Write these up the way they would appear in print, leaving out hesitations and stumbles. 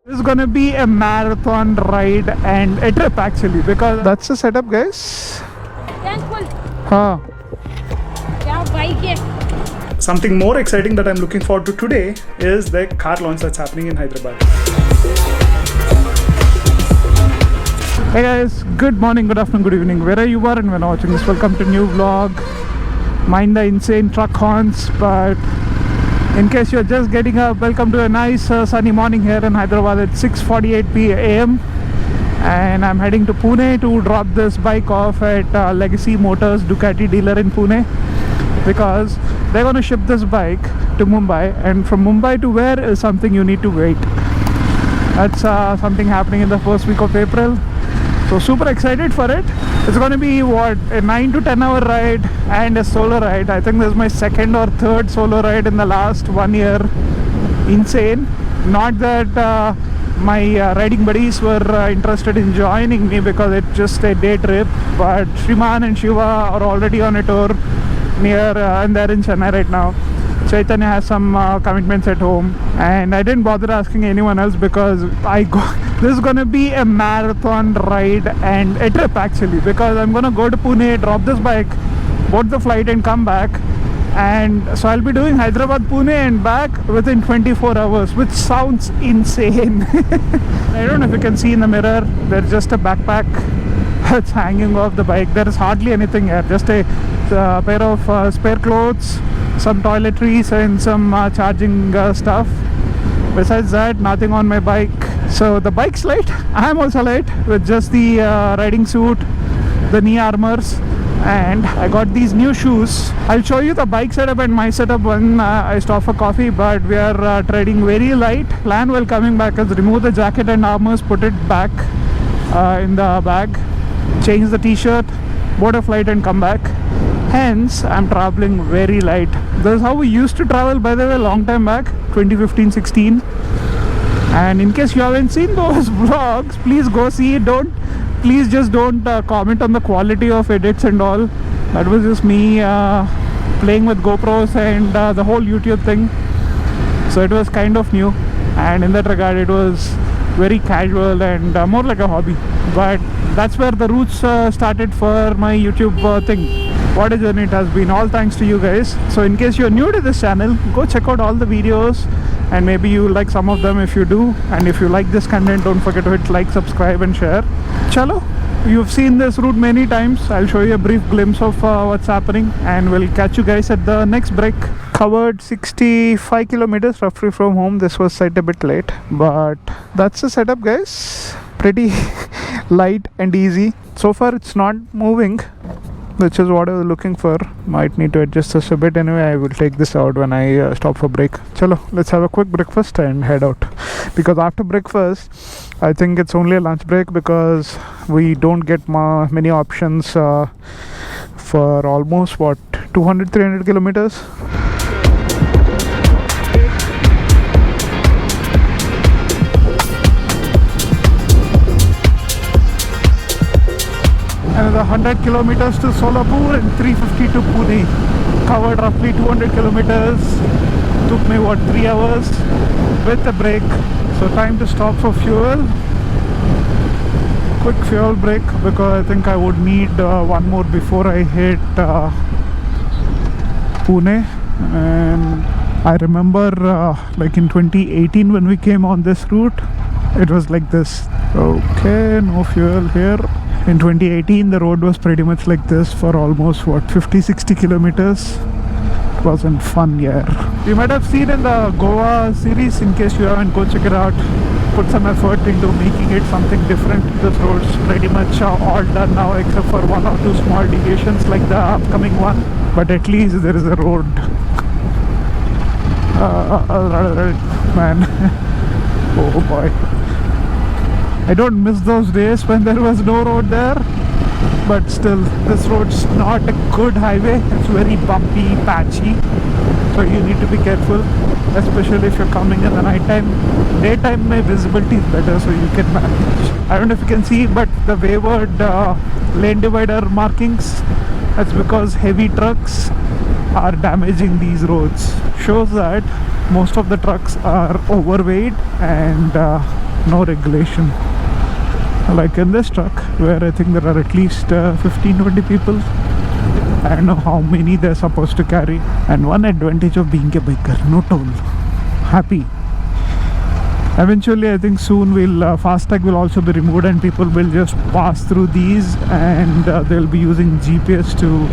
This is gonna be a marathon ride and a trip actually, because that's the setup, guys. Huh. Something more exciting that I'm looking forward to today is the car launch that's happening in Hyderabad. Hey guys, good morning, good afternoon, good evening, wherever you are and when watching this. Welcome to new vlog. Mind the insane truck horns, but in case you're just getting up, welcome to a nice sunny morning here in Hyderabad at 6:48 p.m. and I'm heading to Pune to drop this bike off at Legacy Motors Ducati dealer in Pune, because they're going to ship this bike to Mumbai, and from Mumbai to where is something you need to wait. That's something happening in the first week of April, so super excited for it. It's going to be what, a 9 to 10 hour ride and a solo ride. I think this is my second or third solo ride in the last 1 year. Insane. Not that my riding buddies were interested in joining me because it's just a day trip, but Shriman and Shiva are already on a tour near and they're in Chennai right now. Chaitanya has some commitments at home, and I didn't bother asking anyone else because this is gonna be a marathon ride and a trip actually, because I'm gonna go to Pune, drop this bike, board the flight and come back. And so I'll be doing Hyderabad, Pune and back within 24 hours, which sounds insane. I don't know if you can see in the mirror, there's just a backpack that's hanging off the bike. There is hardly anything here, just a pair of spare clothes, some toiletries and some charging stuff. Besides that, nothing on my bike. So the bike's light, I'm also light, with just the riding suit, the knee armors, and I got these new shoes. I'll show you the bike setup and my setup when I stop for coffee, but we are trading very light. Plan while coming back is remove the jacket and armors, put it back in the bag, change the t-shirt, board a flight and come back. Hence, I'm traveling very light. This is how we used to travel, by the way, a long time back, 2015-16. And in case you haven't seen those vlogs, please go see it. Please just don't comment on the quality of edits and all. That was just me playing with GoPros and the whole YouTube thing. So it was kind of new, and in that regard it was very casual and more like a hobby. But that's where the roots started for my YouTube thing. What a journey it has been, all thanks to you guys. So in case you're new to this channel, go check out all the videos, and maybe you like some of them. If you do, and if you like this content, don't forget to hit like, subscribe and share. Chalo, you've seen this route many times. I'll show you a brief glimpse of what's happening, and we'll catch you guys at the next break. Covered 65 kilometers roughly from home. This was quite a bit late, but that's the setup, guys. Pretty light and easy. So far it's not moving, which is what I was looking for. Might need to adjust this a bit. Anyway, I will take this out when I stop for break. Chalo, let's have a quick breakfast and head out, because after breakfast I think it's only a lunch break, because we don't get many options for almost what, 200-300 kilometers. Another 100 kilometers to Solapur and 350 to Pune. Covered roughly 200 kilometers. Took me what, 3 hours with a break. So time to stop for fuel. Quick fuel break, because I think I would need one more before I hit Pune. And I remember like in 2018 when we came on this route, it was like this. Okay, no fuel here. In 2018 the road was pretty much like this for almost what, 50-60 kilometers. It wasn't fun, yeah. You might have seen in the Goa series. In case you haven't, go check it out. Put some effort into making it something different. This road's pretty much all done now, except for one or two small deviations like the upcoming one, but at least there is a road. Man. Oh boy, I don't miss those days when there was no road there. But still, this road's not a good highway. It's very bumpy, patchy, so you need to be careful, especially if you're coming in the night time. Daytime my visibility is better, so you can manage. I don't know if you can see, but the wavered lane divider markings, that's because heavy trucks are damaging these roads. Shows that most of the trucks are overweight and no regulation. Like in this truck, where I think there are at least 15-20 people. I don't know how many they're supposed to carry. And one advantage of being a biker, no toll. Happy. Eventually, I think soon FASTag will also be removed and people will just pass through these, and they'll be using GPS to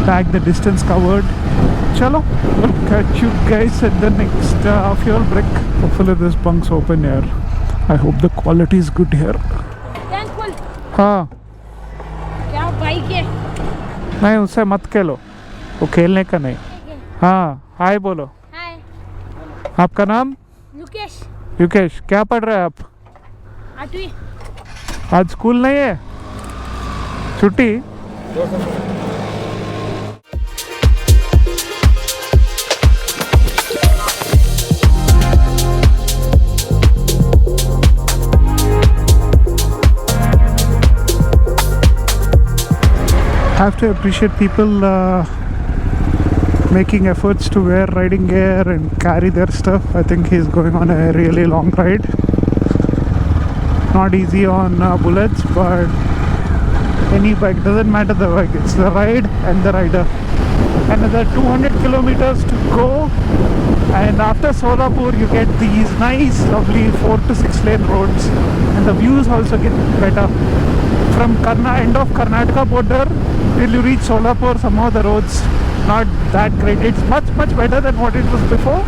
tag the distance covered. Chalo, we'll catch you guys at the next fuel break. Hopefully this bunk's open here. I hope the quality is good here. Thankful. हाँ क्या bike है? नहीं, उससे मत खेलो, वो खेलने का नहीं. हाँ, हाय बोलो. हाय. आपका नाम? लुकेश. युकेश. क्या पढ़ रहे हैं आप? 8वीं. आज स्कूल नहीं है, छुट्टी? Have to appreciate people making efforts to wear riding gear and carry their stuff. I think he's going on a really long ride. Not easy on bullets, but any bike, doesn't matter the bike, it's the ride and the rider. Another 200 kilometers to go, and after Solapur you get these nice lovely 4 to 6 lane roads, and the views also get better. From end of Karnataka border till you reach Solapur, somehow the roads not that great. It's much better than what it was before,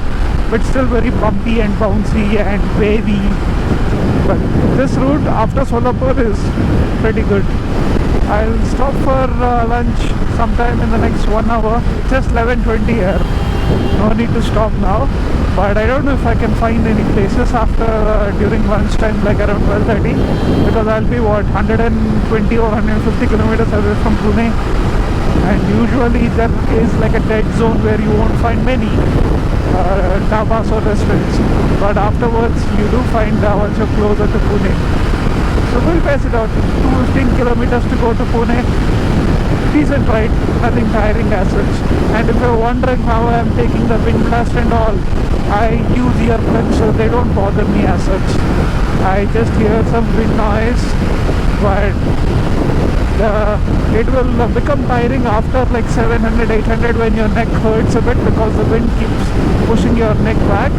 but still very bumpy and bouncy and wavy. But this route after Solapur is pretty good. I'll stop for lunch sometime in the next 1 hour. It's just 11:20 here. No need to stop now. But I don't know if I can find any places after during lunchtime, like around 12:30, because I'll be 120 or 150 kilometers away from Pune, and usually there is like a dead zone where you won't find many dhabas or restaurants. But afterwards you do find once you're closer to Pune. So we'll pass it out. 215 kilometers to go to Pune. Decent ride, nothing tiring as such. And if you're wondering how I'm taking the wind blast and all, I use earplugs so they don't bother me as such. I just hear some wind noise, but it will become tiring after like 700-800 when your neck hurts a bit, because the wind keeps pushing your neck back,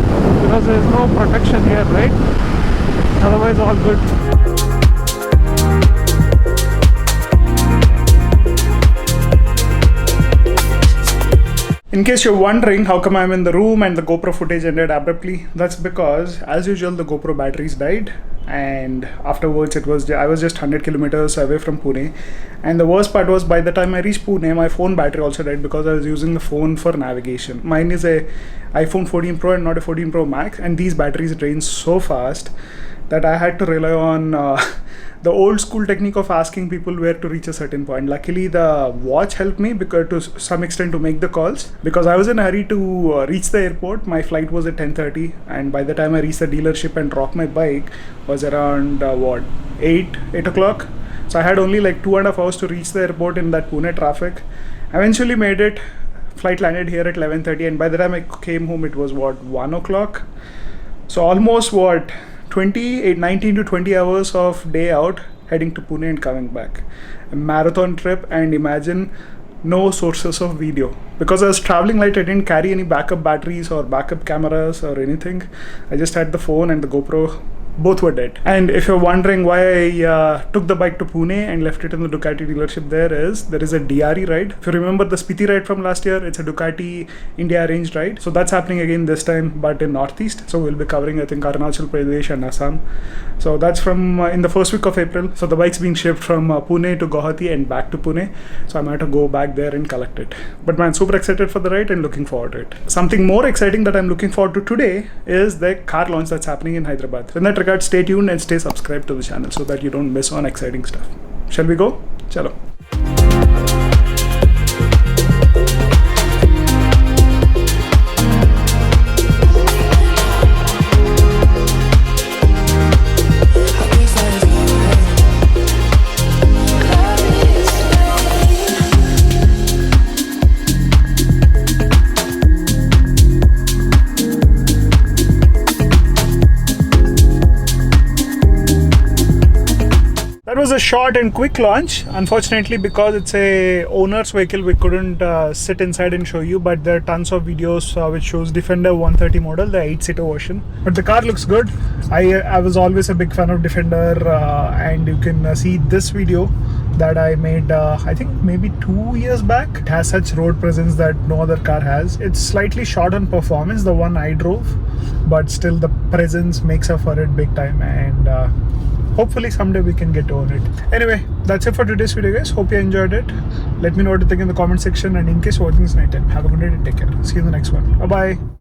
because there's no protection here, right? Otherwise all good. In case you're wondering how come I'm in the room and the GoPro footage ended abruptly, that's because as usual the GoPro batteries died, and afterwards I was just 100 kilometers away from Pune, and the worst part was by the time I reached Pune my phone battery also died, because I was using the phone for navigation. Mine is a iPhone 14 Pro and not a 14 Pro Max, and these batteries drain so fast that I had to rely on the old school technique of asking people where to reach a certain point. Luckily the watch helped me because to some extent to make the calls, because I was in a hurry to reach the airport. My flight was at 10:30, and by the time I reached the dealership and dropped my bike was around 8 o'clock. So I had only like 2.5 hours to reach the airport in that Pune traffic. Eventually made it. Flight landed here at 11:30, and by the time I came home it was 1 o'clock. So almost 19 to 20 hours of day out heading to Pune and coming back. A marathon trip, and imagine no sources of video. Because I was traveling light, I didn't carry any backup batteries or backup cameras or anything. I just had the phone and the GoPro. Both were dead. And if you're wondering why I took the bike to Pune and left it in the Ducati dealership, there is a DRE ride. If you remember the Spiti ride from last year, it's a Ducati India arranged ride. So that's happening again this time, but in Northeast. So we'll be covering, I think, Arunachal Pradesh and Assam. So that's from in the first week of April. So the bike's being shipped from Pune to Guwahati and back to Pune. So I'm going to go back there and collect it. But man, super excited for the ride and looking forward to it. Something more exciting that I'm looking forward to today is the car launch that's happening in Hyderabad. So in that regard, stay tuned and stay subscribed to the channel so that you don't miss on exciting stuff. Shall we go? Chalo. That was a short and quick launch. Unfortunately, because it's a owner's vehicle, we couldn't sit inside and show you, but there are tons of videos which shows Defender 130 model, the 8-seater version. But the car looks good. I was always a big fan of Defender, and you can see this video that I made I think maybe 2 years back. It has such road presence that no other car has. It's slightly short on performance, the one I drove, but still the presence makes up for it big time, and hopefully someday we can get to own it. Anyway, that's it for today's video, guys. Hope you enjoyed it. Let me know what you think in the comment section, and in case you're watching this night time, have a good day and take care. See you in the next one. Bye bye.